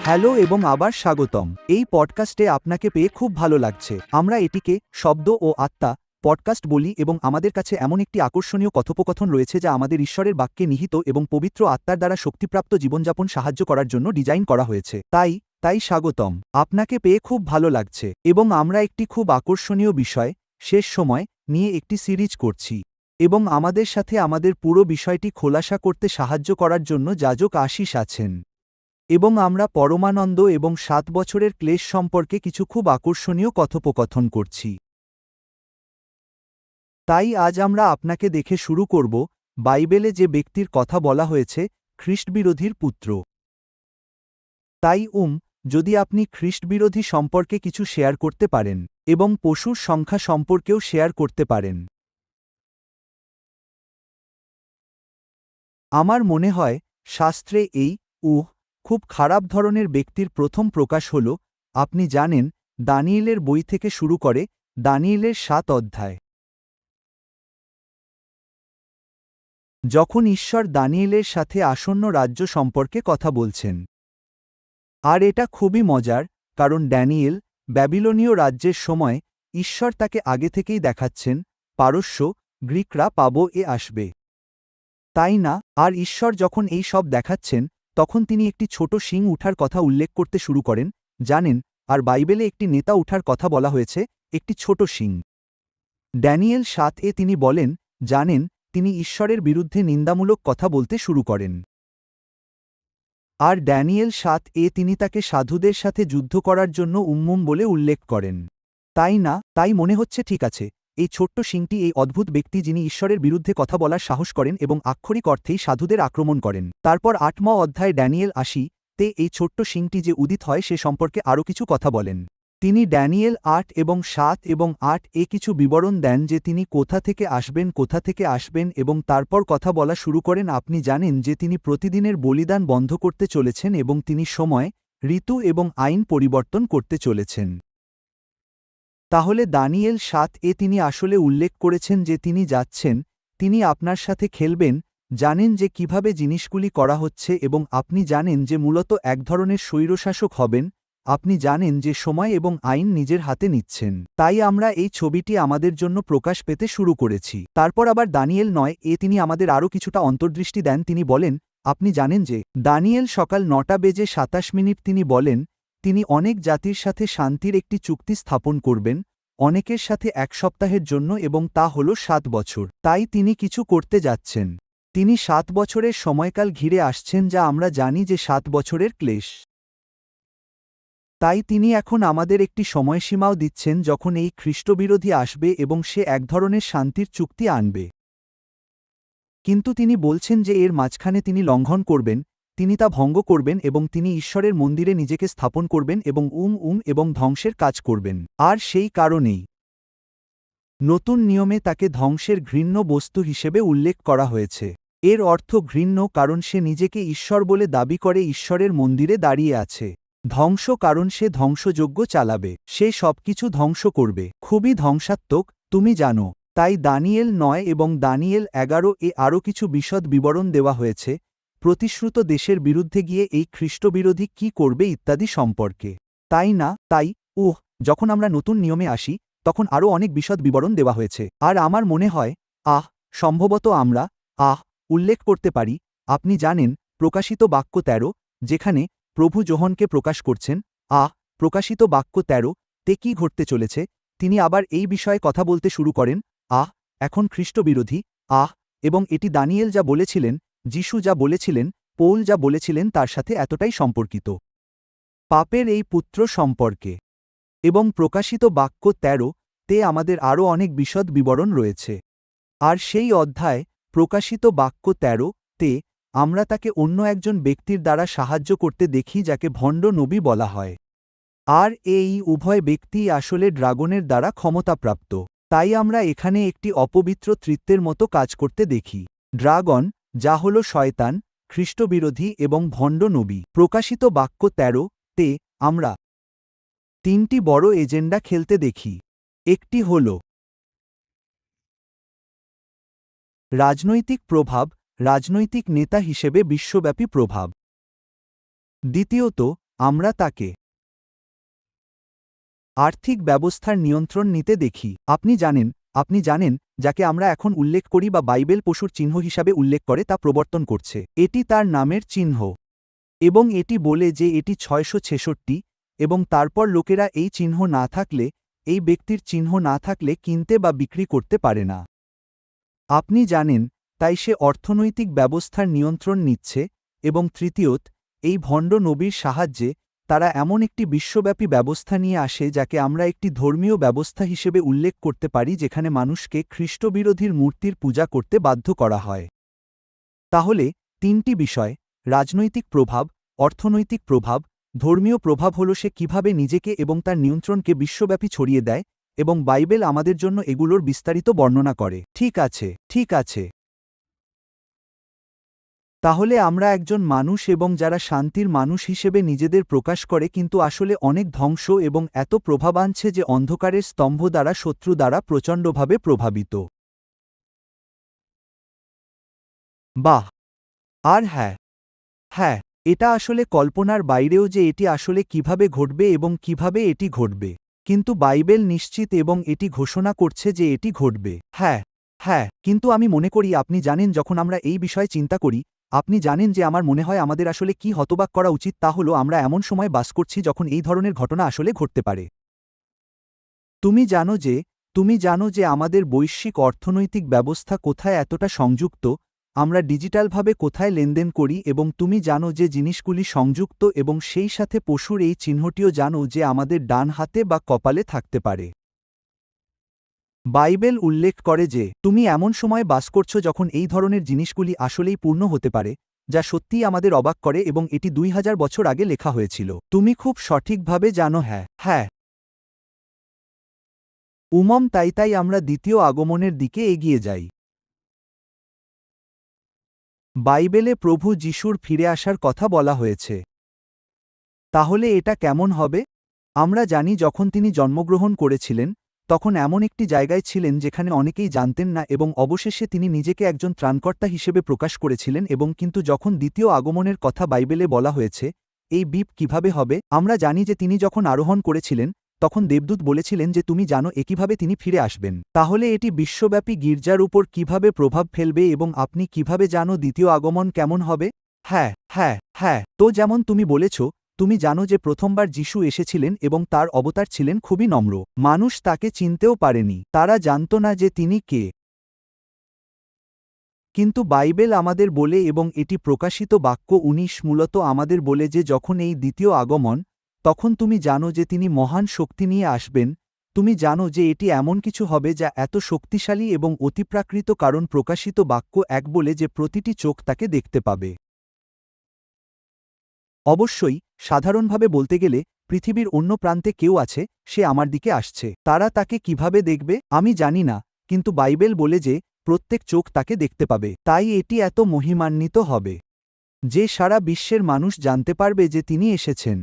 Hello এবং আবার স্বাগতম। এই পডকাস্টে আপনাকে পেয়ে খুব ভালো লাগছে। আমরা এটিকে শব্দ ও আত্মা পডকাস্ট বলি এবং আমাদের কাছে এমন একটি আকর্ষণীয় কথোপকথন রয়েছে যা আমাদের ঈশ্বরের বাক্যে নিহিত এবং পবিত্র আত্মার দ্বারা শক্তিপ্রাপ্ত জীবনযাপন সাহায্য করার জন্য ডিজাইন করা হয়েছে। তাই স্বাগতম। আপনাকে পেয়ে খুব ভালো লাগছে এবং আমরা একটি খুব আকর্ষণীয় বিষয়, শেষ সময়, নিয়ে একটি সিরিজ করছি। এবং আমাদের সাথে আমাদের পুরো বিষয়টি খোলাসা করতে সাহায্য করার জন্য যাজক আশিস আছেন। এবং আমরা পরমানন্দ এবং 7 বছরের ক্লেশ সম্পর্কে কিছু খুব আকর্ষণীয় কথোপকথন করছি। তাই আজ আমরা আপনাকে দেখে শুরু করব বাইবেলে যে ব্যক্তির কথা বলা হয়েছে খ্রিস্টবিরোধীর পুত্র। তাই যদি আপনি খ্রিস্টবিরোধী সম্পর্কে কিছু শেয়ার করতে পারেন এবং পশুর সংখ্যা সম্পর্কেও শেয়ার করতে পারেন। আমার মনে হয় শাস্ত্রে এই খুব খারাপ ধরনের ব্যক্তির প্রথম প্রকাশ হল, আপনি জানেন, দানিয়েলের বই থেকে শুরু করে দানিয়েলের 7 অধ্যায়। যখন ঈশ্বর দানিয়েলের সাথে আসন্ন রাজ্য সম্পর্কে কথা বলছেন। আর এটা খুবই মজার, কারণ ড্যানিয়েল ব্যাবিলনীয় রাজ্যের সময় ঈশ্বর তাকে আগে থেকেই দেখাচ্ছেন পারস্য, গ্রিকরা আসবে। তাই না? আর ঈশ্বর যখন এই সব দেখাচ্ছেন, তখন তিনি একটি ছোট শিং উঠার কথা উল্লেখ করতে শুরু করেন, জানেন, আর বাইবেলে একটি নেতা উঠার কথা বলা হয়েছে, একটি ছোট শিং। ড্যানিয়েল 7 তিনি বলেন, জানেন, তিনি ঈশ্বরের বিরুদ্ধে নিন্দামূলক কথা বলতে শুরু করেন। আর ড্যানিয়েল 7 তিনি তাকে সাধুদের সাথে যুদ্ধ করার জন্য বলে উল্লেখ করেন। তাই না? তাই মনে হচ্ছে ঠিক আছে, এই ছোট্ট শিংটি এই অদ্ভুত ব্যক্তি যিনি ঈশ্বরের বিরুদ্ধে কথা বলার সাহস করেন এবং আক্ষরিক অর্থেই সাধুদের আক্রমণ করেন। তারপর 8 অধ্যায় ড্যানিয়েল 80 এই ছোট্ট শিংটি যে উদিত হয় সে সম্পর্কে আরও কিছু কথা বলেন। তিনি ড্যানিয়েল 8 এবং 7 এবং 8 কিছু বিবরণ দেন যে তিনি কোথা থেকে আসবেন এবং তারপর কথা বলা শুরু করেন। আপনি জানেন যে তিনি প্রতিদিনের বলিদান বন্ধ করতে চলেছেন এবং তিনি সময়, ঋতু এবং আইন পরিবর্তন করতে চলেছেন। তাহলে দানিয়েল 7 তিনি আসলে উল্লেখ করেছেন যে তিনি যাচ্ছেন, তিনি আপনার সাথে খেলবেন, জানেন যে কিভাবে জিনিসগুলি করা হচ্ছে এবং আপনি জানেন যে মূলত এক ধরনের স্বৈরশাসক হবেন, আপনি জানেন যে সময় এবং আইন নিজের হাতে নিচ্ছেন। তাই আমরা এই ছবিটি আমাদের জন্য প্রকাশ পেতে শুরু করেছি। তারপর আবার দানিয়েল 9 তিনি আমাদের আরও কিছুটা অন্তর্দৃষ্টি দেন। তিনি বলেন, আপনি জানেন যে দানিয়েল সকাল 9:27 তিনি বলেন, তিনি অনেক জাতির সাথে শান্তির একটি চুক্তি স্থাপন করবেন, অনেকের সাথে 1 সপ্তাহের জন্য, এবং তা হল 7 বছর। তাই তিনি কিছু করতে যাচ্ছেন। তিনি 7 বছরের সময়কাল ঘিরে আসছেন যা আমরা জানি যে 7 বছরের ক্লেশ। তাই তিনি এখন আমাদের একটি সময়সীমাও দিচ্ছেন যখন এই খ্রিস্টবিরোধী আসবে এবং সে এক ধরনের শান্তির চুক্তি আনবে। কিন্তু তিনি বলছেন যে এর মাঝখানে তিনি লঙ্ঘন করবেন, তিনি তা ভঙ্গ করবেন এবং তিনি ঈশ্বরের মন্দিরে নিজেকে স্থাপন করবেন এবং এবং ধ্বংসের কাজ করবেন। আর সেই কারণেই নতুন নিয়মে তাকে ধ্বংসের ঘৃণ্য বস্তু হিসেবে উল্লেখ করা হয়েছে। এর অর্থ ঘৃণ্য কারণ সে নিজেকে ঈশ্বর বলে দাবি করে এবং মন্দিরে দাঁড়িয়ে আছে। ধ্বংস কারণ সে ধ্বংসযজ্ঞ চালাবে, সে সবকিছু ধ্বংস করবে, খুবই ধ্বংসাত্মক, তুমি জানো। তাই দানিয়েল 9 এবং দানিয়েল 11 আরও কিছু বিশদ বিবরণ দেওয়া হয়েছে, প্রতিশ্রুত দেশের বিরুদ্ধে গিয়ে এই খ্রিস্টবিরোধী কি করবে ইত্যাদি সম্পর্কে। তাই না? তাই যখন আমরা নতুন নিয়মে আসি, তখন আরও অনেক বিশদ বিবরণ দেওয়া হয়েছে। আর আমার মনে হয় সম্ভবত আমরা উল্লেখ করতে পারি, আপনি জানেন, প্রকাশিত বাক্য 13, যেখানে প্রভু যোহনকে প্রকাশ করছেন, প্রকাশিত বাক্য 13 কি ঘটতে চলেছে, তিনি আবার এই বিষয়ে কথা বলতে শুরু করেন, এখন খ্রিস্টবিরোধী, এবং এটি দানিয়েল যা বলেছিলেন, যিশু যা বলেছিলেন, পৌল যা বলেছিলেন তার সাথে এতটাই সম্পর্কিত। পাপের এই পুত্র সম্পর্কে এবং প্রকাশিত বাক্য 13 আমাদের আরও অনেক বিশদ বিবরণ রয়েছে। আর সেই অধ্যায়, প্রকাশিত বাক্য 13 আমরা তাকে অন্য একজন ব্যক্তির দ্বারা সাহায্য করতে দেখি যাকে ভণ্ড নবী বলা হয়। আর এই উভয় ব্যক্তি আসলে ড্রাগনের দ্বারা ক্ষমতাপ্রাপ্ত। তাই আমরা এখানে একটি অপবিত্র তৃত্বের মতো কাজ করতে দেখি। ড্রাগন, যা হল শয়তান, খ্রিস্টবিরোধী এবং ভণ্ড নবী। প্রকাশিত বাক্য 13 আমরা 3টি বড় এজেন্ডা খেলতে দেখি। একটি হল রাজনৈতিক প্রভাব, রাজনৈতিক নেতা হিসেবে বিশ্বব্যাপী প্রভাব। দ্বিতীয়ত, আমরা তাকে আর্থিক ব্যবস্থার নিয়ন্ত্রণ নিতে দেখি। আপনি জানেন যাকে আমরা এখন উল্লেখ করি বা বাইবেল পশুর চিহ্ন হিসাবে উল্লেখ করে তা প্রবর্তন করছে। এটি তার নামের চিহ্ন এবং এটি বলে যে এটি 666 এবং তারপর লোকেরা এই চিহ্ন না থাকলে, এই ব্যক্তির চিহ্ন না থাকলে কিনতে বা বিক্রি করতে পারে না। আপনি জানেন, তাই সে অর্থনৈতিক ব্যবস্থার নিয়ন্ত্রণ নিচ্ছে এবং তৃতীয়ত, এই ভণ্ড নবীর সাহায্যে তারা এমন একটি বিশ্বব্যাপী ব্যবস্থা নিয়ে আসে যাকে আমরা একটি ধর্মীয় ব্যবস্থা হিসেবে উল্লেখ করতে পারি যেখানে মানুষকে খ্রিস্টবিরোধীর মূর্তির পূজা করতে বাধ্য করা হয়। তাহলে 3টি বিষয়, রাজনৈতিক প্রভাব, অর্থনৈতিক প্রভাব, ধর্মীয় প্রভাব হল সে কিভাবে নিজেকে এবং তার নিয়ন্ত্রণকে বিশ্বব্যাপী ছড়িয়ে দেয় এবং বাইবেল আমাদের জন্য এগুলোর বিস্তারিত বর্ণনা করে। ঠিক আছে। তাহলে আমরা একজন মানুষ এবং যারা শান্তির মানুষ হিসেবে নিজেদের প্রকাশ করে কিন্তু আসলে অনেক ধ্বংস এবং এত প্রভাব আনছে যে অন্ধকারের স্তম্ভ দ্বারা শত্রু দ্বারা প্রচণ্ডভাবে প্রভাবিত। বাহ! আর হ্যাঁ, এটা আসলে কল্পনার বাইরেও যে এটি আসলে কিভাবে ঘটবে এবং কিভাবে এটি ঘটবে। কিন্তু বাইবেল নিশ্চিত এবং এটি ঘোষণা করছে যে এটি ঘটবে। কিন্তু আমি মনে করি আপনি জানেন যখন আমরা এই বিষয়ে চিন্তা করি, আপনি জানেন যে আমার মনে হয় আমাদের আসলে কি হতবাক করা উচিত তা হল আমরা এমন সময় বাস করছি যখন এই ধরনের ঘটনা আসলে ঘটতে পারে। তুমি জানো যে আমাদের বৈশ্বিক অর্থনৈতিক ব্যবস্থা কোথায় এতটা সংযুক্ত, আমরা ডিজিটালভাবে কোথায় লেনদেন করি এবং তুমি জানো যে জিনিসগুলি সংযুক্ত এবং সেই সাথে পশুর এই চিহ্নটিও জানো যে আমাদের ডান হাতে বা কপালে থাকতে পারে। বাইবেল উল্লেখ করে যে তুমি এমন সময় বাস করছো যখন এই ধরনের জিনিসগুলি আসলেই পূর্ণ হতে পারে, যা সত্যিই আমাদের অবাক করে এবং এটি 2000 বছর আগে লেখা হয়েছিল। তুমি খুব সঠিকভাবে জানো। হ্যাঁ। তাই আমরা দ্বিতীয় আগমনের দিকে এগিয়ে যাই। বাইবেলে প্রভু যিশুর ফিরে আসার কথা বলা হয়েছে। তাহলে এটা কেমন হবে? আমরা জানি যখন তিনি জন্মগ্রহণ করেছিলেন, তখন এমন একটি জায়গায় ছিলেন যেখানে অনেকেই জানতেন না এবং অবশেষে তিনি নিজেকে একজন ত্রাণকর্তা হিসেবে প্রকাশ করেছিলেন এবং কিন্তু যখন দ্বিতীয় আগমনের কথা বাইবেলে বলা হয়েছে, এই বিপ কিভাবে হবে? আমরা জানি যে তিনি যখন আরোহণ করেছিলেন, তখন দেবদূত বলেছিলেন যে তুমি জানো কিভাবে তিনি ফিরে আসবেন। তাহলে এটি বিশ্বব্যাপী গির্জার উপর কিভাবে প্রভাব ফেলবে এবং আপনি কিভাবে জানো দ্বিতীয় আগমন কেমন হবে? তো যেমন তুমি বলেছ, তুমি জানো যে প্রথমবার যিশু এসেছিলেন এবং তার অবতার ছিলেন খুবই নম্র। মানুষ তাকে চিনতেও পারেনি, তারা জানত না যে তিনি কে। কিন্তু বাইবেল আমাদের বলে এবং এটি প্রকাশিত বাক্য 19 মূলত আমাদের বলে যে যখন এই দ্বিতীয় আগমন, তখন তুমি জানো যে তিনি মহান শক্তি নিয়ে আসবেন। তুমি জানো যে এটি এমন কিছু হবে যা এত শক্তিশালী এবং অতিপ্রাকৃত কারণ প্রকাশিত বাক্য 1 বলে যে প্রতিটি চোখ তাকে দেখতে পাবে। অবশ্যই, সাধারণভাবে বলতে গেলে, পৃথিবীর অন্য প্রান্তে কেউ আছে, সে আমার দিকে আসছে। তারা তাকে কিভাবে দেখবে আমি জানি না, কিন্তু বাইবেল বলে যে প্রত্যেক চোখ তাকে দেখতে পাবে। তাই এটি এত মহিমান্বিত হবে যে সারা বিশ্বের মানুষ জানতে পারবে যে তিনি এসেছেন।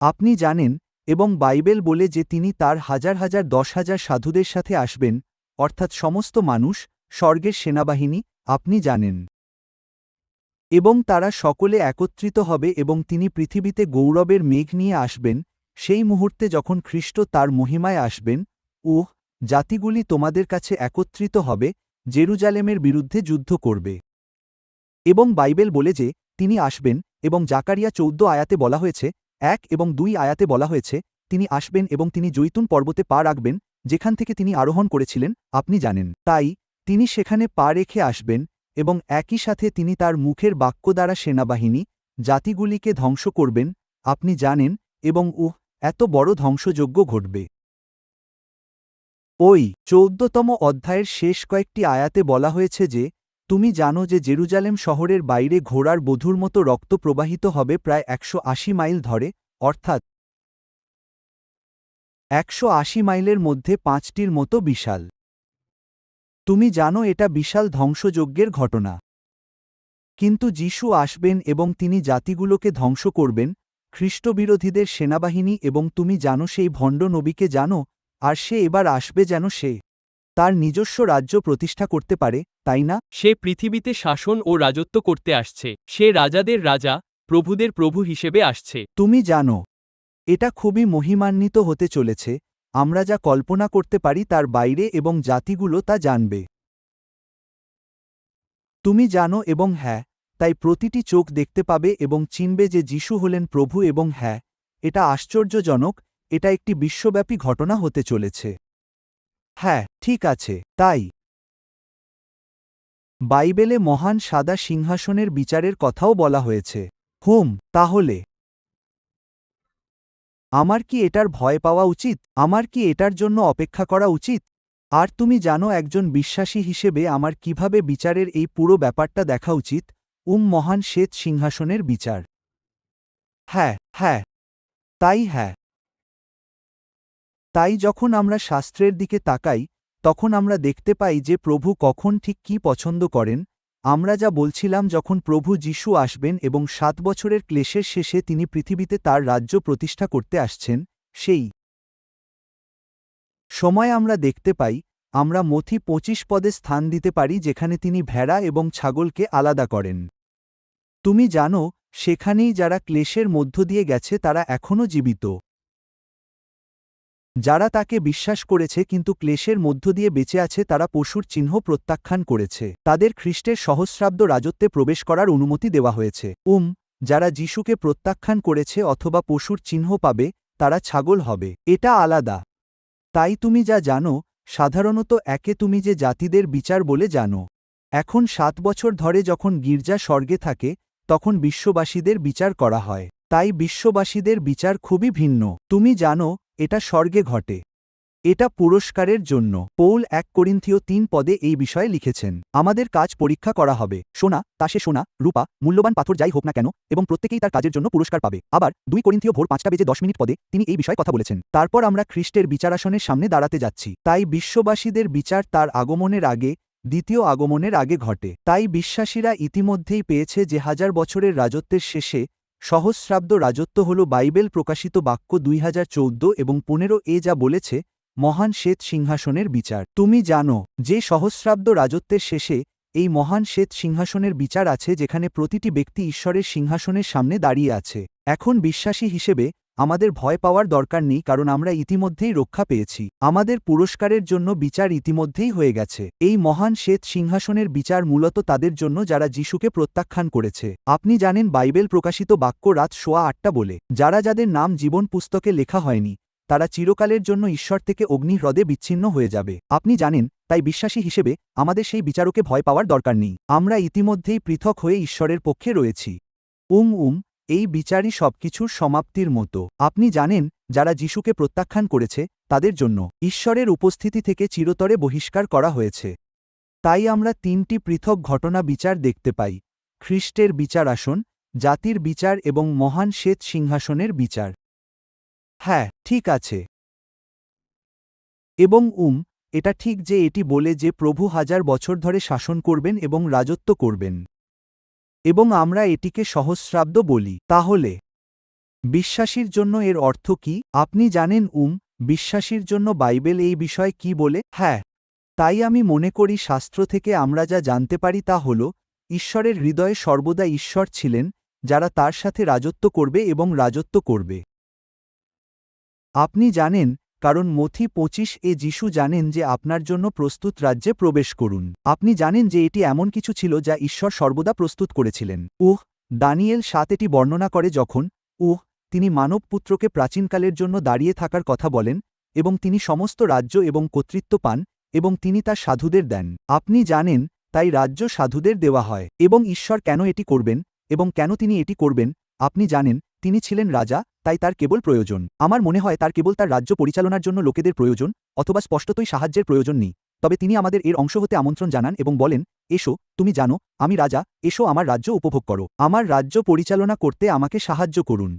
আপনি জানেন, এবং বাইবেল বলে যে তিনি তার হাজার 10,000 সাধুদের সাথে আসবেন, অর্থাৎ সমস্ত মানুষ, স্বর্গের সেনাবাহিনী, আপনি জানেন। এবং তারা সকলে একত্রিত হবে এবং তিনি পৃথিবীতে গৌরবের মেঘ নিয়ে আসবেন, সেই মুহূর্তে যখন খ্রিস্ট তার মহিমায় আসবেন। জাতিগুলি তোমাদের কাছে একত্রিত হবে, জেরুজালেমের বিরুদ্ধে যুদ্ধ করবে। এবং বাইবেল বলে যে তিনি আসবেন এবং জাকারিয়া 14 আয়াতে বলা হয়েছে, 1 এবং 2 আয়াতে বলা হয়েছে, তিনি আসবেন এবং তিনি জৈতুন পর্বতে পা রাখবেন, যেখান থেকে তিনি আরোহণ করেছিলেন, আপনি জানেন। তাই তিনি সেখানে পা রেখে আসবেন এবং একই সাথে তিনি তার মুখের বাক্য দ্বারা সেনাবাহিনী, জাতিগুলিকে ধ্বংস করবেন, আপনি জানেন, এবং এত বড় ধ্বংসযজ্ঞ ঘটবে। ওই 14তম অধ্যায়ের শেষ কয়েকটি আয়াতে বলা হয়েছে যে তুমি জানো যে জেরুজালেম শহরের বাইরে ঘোড়ার বধূর মতো রক্ত প্রবাহিত হবে প্রায় 180 মাইল ধরে, অর্থাৎ 180 মাইলের মধ্যে 5টির মতো বিশাল। তুমি জানো এটা বিশাল ধ্বংসযজ্ঞের ঘটনা। কিন্তু যিশু আসবেন এবং তিনি জাতিগুলোকে ধ্বংস করবেন, খ্রিস্টবিরোধীদের সেনাবাহিনী, এবং তুমি জানো সেই ভণ্ড নবীকে জানো, আর সে এবার আসবে যেন সে তার নিজস্ব রাজ্য প্রতিষ্ঠা করতে পারে, তাই না? সে পৃথিবীতে শাসন ও রাজত্ব করতে আসছে। সে রাজাদের রাজা, প্রভুদের প্রভু হিসেবে আসছে। তুমি জানো, এটা খুবই মহিমান্বিত হতে চলেছে, আমরা যা কল্পনা করতে পারি তার বাইরে এবং জাতিগুলো তা জানবে। তুমি জানো এবং হ্যাঁ, তাই প্রতিটি চোখ দেখতে পাবে এবং চিনবে যে যিশু হলেন প্রভু এবং হ্যাঁ, এটা আশ্চর্যজনক, এটা একটি বিশ্বব্যাপী ঘটনা হতে চলেছে। হ্যাঁ, ঠিক আছে, তাই বাইবেলে মহান সাদা সিংহাসনের বিচারের কথাও বলা হয়েছে। তাহলে আমার কি এটার ভয় পাওয়া উচিত? আমার কি এটার জন্য অপেক্ষা করা উচিত? আর তুমি জানো একজন বিশ্বাসী হিসেবে আমার কিভাবে বিচারের এই পুরো ব্যাপারটা দেখা উচিত? মহান শ্বেত সিংহাসনের বিচার। হ্যাঁ, হ্যাঁ, তাই হ্যাঁ। তাই যখন আমরা শাস্ত্রের দিকে তাকাই, তখন আমরা দেখতে পাই যে প্রভু কখন ঠিক কী পছন্দ করেন। আমরা যা বলছিলাম যখন প্রভু যিশু আসবেন এবং 7 বছরের ক্লেশের শেষে তিনি পৃথিবীতে তার রাজ্য প্রতিষ্ঠা করতে আসছেন, সেই সময় আমরা দেখতে পাই, আমরা মথি 25 পদে স্থান দিতে পারি যেখানে তিনি ভেড়া এবং ছাগলকে আলাদা করেন। তুমি জানো, সেখানেই যারা ক্লেশের মধ্য দিয়ে গেছে তারা এখনও জীবিত। যারা তাকে বিশ্বাস করেছে কিন্তু ক্লেশের মধ্য দিয়ে বেঁচে আছে তারা পশুর চিহ্ন প্রত্যাখ্যান করেছে। তাদের খ্রিস্টের সহস্রাব্দ রাজত্বে প্রবেশ করার অনুমতি দেওয়া হয়েছে। যারা যিশুকে প্রত্যাখ্যান করেছে অথবা পশুর চিহ্ন পাবে, তারা ছাগল হবে। এটা আলাদা। তাই তুমি যা জানো, সাধারণত একে তুমি যে জাতিদের বিচার বলে জানো। এখন 7 বছর ধরে যখন গির্জা স্বর্গে থাকে, তখন বিশ্ববাসীদের বিচার করা হয়। তাই বিশ্ববাসীদের বিচার খুবই ভিন্ন। তুমি জানো, এটা স্বর্গে ঘটে। এটা পুরস্কারের জন্য। পৌল 1 করিন্থীয় 3 পদে এই বিষয়ে লিখেছেন। আমাদের কাজ পরীক্ষা করা হবে। সোনা, তাসে সোনা, রূপা, মূল্যবান পাথর যাই হোক না কেন, এবং প্রত্যেকেই তার কাজের জন্য পুরস্কার পাবে। আবার 2 করিন্থীয় ভোর 5:10 পদে তিনি এই বিষয়ে কথা বলেছেন। তারপর আমরা খ্রিস্টের বিচারাসনের সামনে দাঁড়াতে যাচ্ছি। তাই বিশ্ববাসীদের বিচার তার আগমনের আগে, দ্বিতীয় আগমনের আগে ঘটে। তাই বিশ্বাসীরা ইতিমধ্যেই পেয়েছে যে 1000 বছরের রাজত্বের শেষে সহস্রাব্দ রাজত্ব হল বাইবেল প্রকাশিত বাক্য 2014 এবং 15 এ যা বলেছে, মহান শ্বেত সিংহাসনের বিচার। তুমি জানো যে সহস্রাব্দ রাজত্বের শেষে এই মহান শ্বেত সিংহাসনের বিচার আছে যেখানে প্রতিটি ব্যক্তি ঈশ্বরের সিংহাসনের সামনে দাঁড়িয়ে আছে। এখন বিশ্বাসী হিসেবে আমাদের ভয় পাওয়ার দরকার নেই কারণ আমরা ইতিমধ্যেই রক্ষা পেয়েছি। আমাদের পুরস্কারের জন্য বিচার ইতিমধ্যেই হয়ে গেছে। এই মহান শ্বেত সিংহাসনের বিচার মূলত তাদের জন্য যারা যিশুকে প্রত্যাখ্যান করেছে। আপনি জানেন বাইবেল প্রকাশিত বাক্য রাত 8:15 বলে, যারা যাদের নাম জীবন পুস্তকে লেখা হয়নি, তারা চিরকালের জন্য ঈশ্বর থেকে অগ্নিহ্রদে বিচ্ছিন্ন হয়ে যাবে। আপনি জানেন, তাই বিশ্বাসী হিসেবে আমাদের সেই বিচারকে ভয় পাওয়ার দরকার নেই। আমরা ইতিমধ্যেই পৃথক হয়ে ঈশ্বরের পক্ষে রয়েছি। এই বিচারই সবকিছুর সমাপ্তির মতো। আপনি জানেন, যারা যিশুকে প্রত্যাখ্যান করেছে, তাদের জন্য ঈশ্বরের উপস্থিতি থেকে চিরতরে বহিষ্কার করা হয়েছে। তাই আমরা 3টি পৃথক ঘটনা বিচার দেখতে পাই: খ্রিস্টের বিচার আসন, জাতির বিচার এবং মহান শ্বেত সিংহাসনের বিচার। হ্যাঁ, ঠিক আছে। এবং এটা ঠিক যে এটি বলে যে প্রভু 1000 বছর ধরে শাসন করবেন এবং রাজত্ব করবেন। এবং আমরা এটিকে সহস্রাব্দ বলি। তাহলে বিশ্বাসীর জন্য এর অর্থ কি? আপনি জানেন বিশ্বাসীর জন্য বাইবেল এই বিষয়ে কি বলে? হ্যাঁ, তাই আমি মনে করি শাস্ত্র থেকে আমরা যা জানতে পারি তা হল, ঈশ্বরের হৃদয়ে সর্বদা ঈশ্বর ছিলেন, যারা তার সাথে রাজত্ব করবে এবং রাজত্ব করবে। আপনি জানেন, কারণ মথি 25 এ যিশু জানেন যে আপনার জন্য প্রস্তুত রাজ্যে প্রবেশ করুন। আপনি জানেন যে এটি এমন কিছু ছিল যা ঈশ্বর সর্বদা প্রস্তুত করেছিলেন। দানিয়েল 7 এটি বর্ণনা করে যখন তিনি মানবপুত্রকে প্রাচীনকালের জন্য দাঁড়িয়ে থাকার কথা বলেন, এবং তিনি সমস্ত রাজ্য এবং কর্তৃত্ব পান, এবং তিনি তা সাধুদের দেন। আপনি জানেন, তাই রাজ্য সাধুদের দেওয়া হয়। এবং ঈশ্বর কেন এটি করবেন, এবং কেন তিনি এটি করবেন, আপনি জানেন, তিনি ছিলেন রাজা, তাই তার কেবল প্রয়োজন। আমার মনে হয় তার কেবল তার রাজ্য পরিচালনার জন্য লোকেদের প্রয়োজন, অথবা স্পষ্টতই সাহায্যের প্রয়োজন নেই। তবে তিনি আমাদের এর অংশ হতে আমন্ত্রণ জানান এবং বলেন, এসো, তুমি জানো, আমি রাজা, এসো আমার রাজ্য উপভোগ করো। আমার রাজ্য পরিচালনা করতে আমাকে সাহায্য করুন।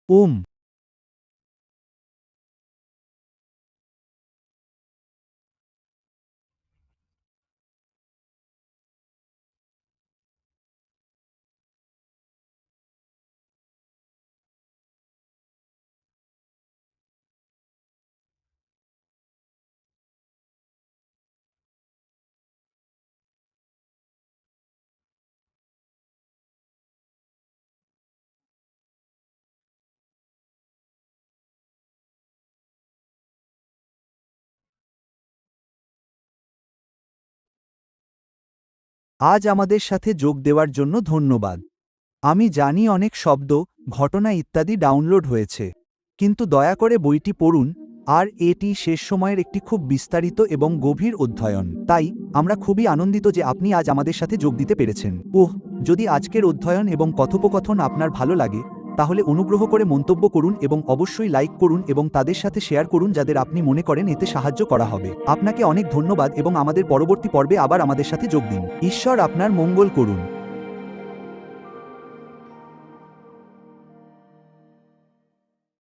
ওম আজ আমাদের সাথে যোগ দেওয়ার জন্য ধন্যবাদ। আমি জানি অনেক শব্দ, ঘটনা ইত্যাদি ডাউনলোড হয়েছে, কিন্তু দয়া করে বইটি পড়ুন, আর এটি শেষ সময়ের একটি খুব বিস্তারিত এবং গভীর অধ্যয়ন। তাই আমরা খুবই আনন্দিত যে আপনি আজ আমাদের সাথে যোগ দিতে পেরেছেন। যদি আজকের অধ্যয়ন এবং কথোপকথন আপনার ভালো লাগে, তাহলে অনুগ্রহ করে মন্তব্য করুন এবং অবশ্যই লাইক করুন এবং তাদের সাথে শেয়ার করুন যাদের আপনি মনে করেন এতে সাহায্য করা হবে। আপনাকে অনেক ধন্যবাদ এবং আমাদের পরবর্তী পর্বে আবার আমাদের সাথে যোগ দিন। ঈশ্বর আপনার মঙ্গল করুন।